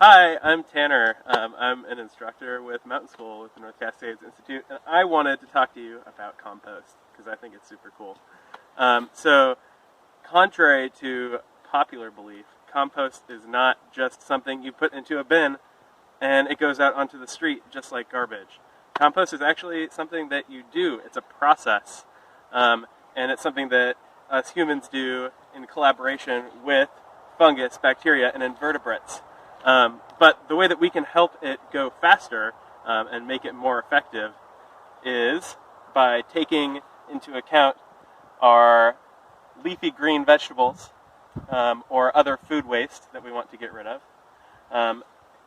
Hi, I'm Tanner. I'm an instructor with Mountain School with the North Cascades Institute, and I wanted to talk to you about compost because I think it's super cool. So, contrary to popular belief, compost is not just something you put into a bin and it goes out onto the street just like garbage. Compost is actually something that you do. It's a process, and it's something that us humans do in collaboration with fungus, bacteria, and invertebrates. But the way that we can help it go faster and make it more effective is by taking into account our leafy green vegetables or other food waste that we want to get rid of,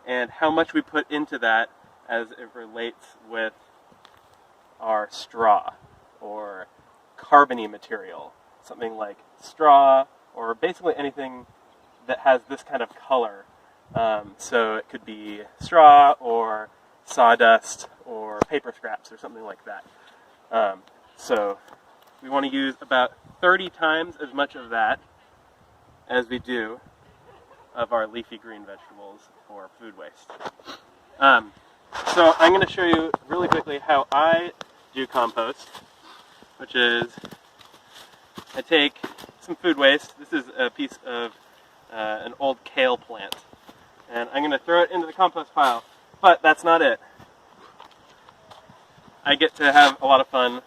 and how much we put into that as it relates with our straw or carbony material, something like straw or basically anything that has this kind of color. So it could be straw or sawdust or paper scraps or something like that. So we want to use about 30 times as much of that as we do of our leafy green vegetables for food waste. So I'm going to show you really quickly how I do compost, which is I take some food waste. This is a piece of an old kale plant. And I'm going to throw it into the compost pile. But that's not it. I get to have a lot of fun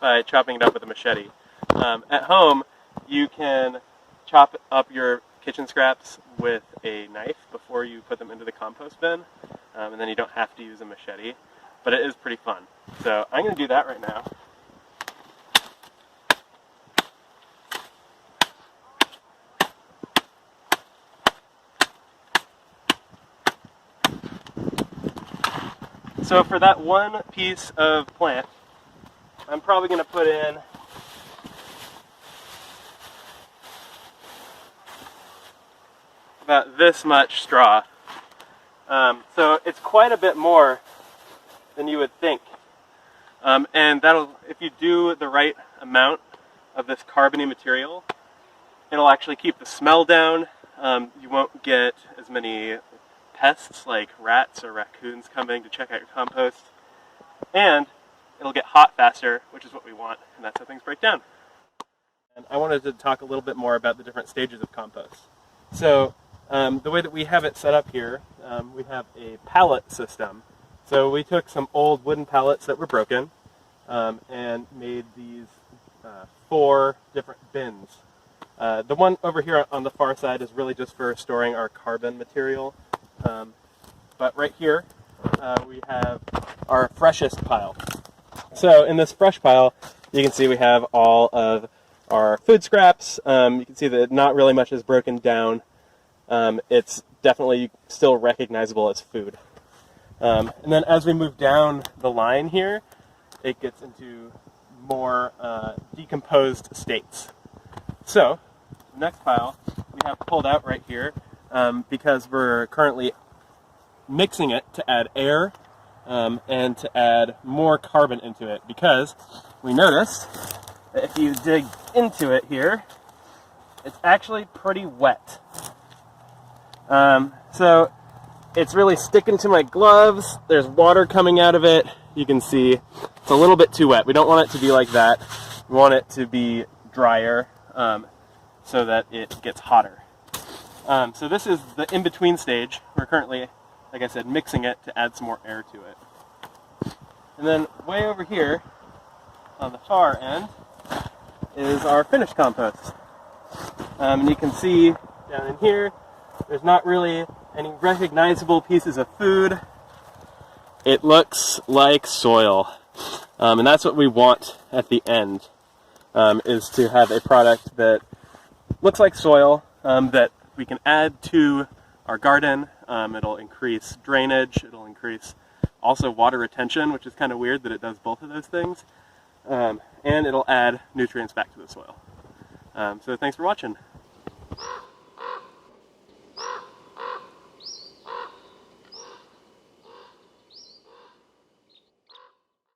by chopping it up with a machete. At home, you can chop up your kitchen scraps with a knife before you put them into the compost bin. And then you don't have to use a machete. But it is pretty fun. So I'm going to do that right now. So for that one piece of plant, I'm probably going to put in about this much straw. So it's quite a bit more than you would think. And that'll, if you do the right amount of this carbony material, it'll actually keep the smell down. You won't get as many pests like rats or raccoons coming to check out your compost, and it'll get hot faster, which is what we want, and that's how things break down. And I wanted to talk a little bit more about the different stages of compost. So the way that we have it set up here, we have a pallet system. So we took some old wooden pallets that were broken and made these 4 different bins. The one over here on the far side is really just for storing our carbon material. But right here, we have our freshest pile. So in this fresh pile, you can see we have all of our food scraps. You can see that not really much is broken down. It's definitely still recognizable as food. And then as we move down the line here, it gets into more decomposed states. So, next pile we have pulled out right here because we're currently mixing it to add air and to add more carbon into it, because we noticed that if you dig into it here, it's actually pretty wet. So it's really sticking to my gloves. There's water coming out of it. You can see it's a little bit too wet. We don't want it to be like that. We want it to be drier so that it gets hotter. So this is the in-between stage. We're currently, like I said, mixing it to add some more air to it. And then way over here on the far end is our finished compost. And you can see down in here, there's not really any recognizable pieces of food. It looks like soil. And that's what we want at the end, is to have a product that looks like soil, that we can add to our garden. It'll increase drainage, it'll increase also water retention, which is kind of weird that it does both of those things, and it'll add nutrients back to the soil. So thanks for watching.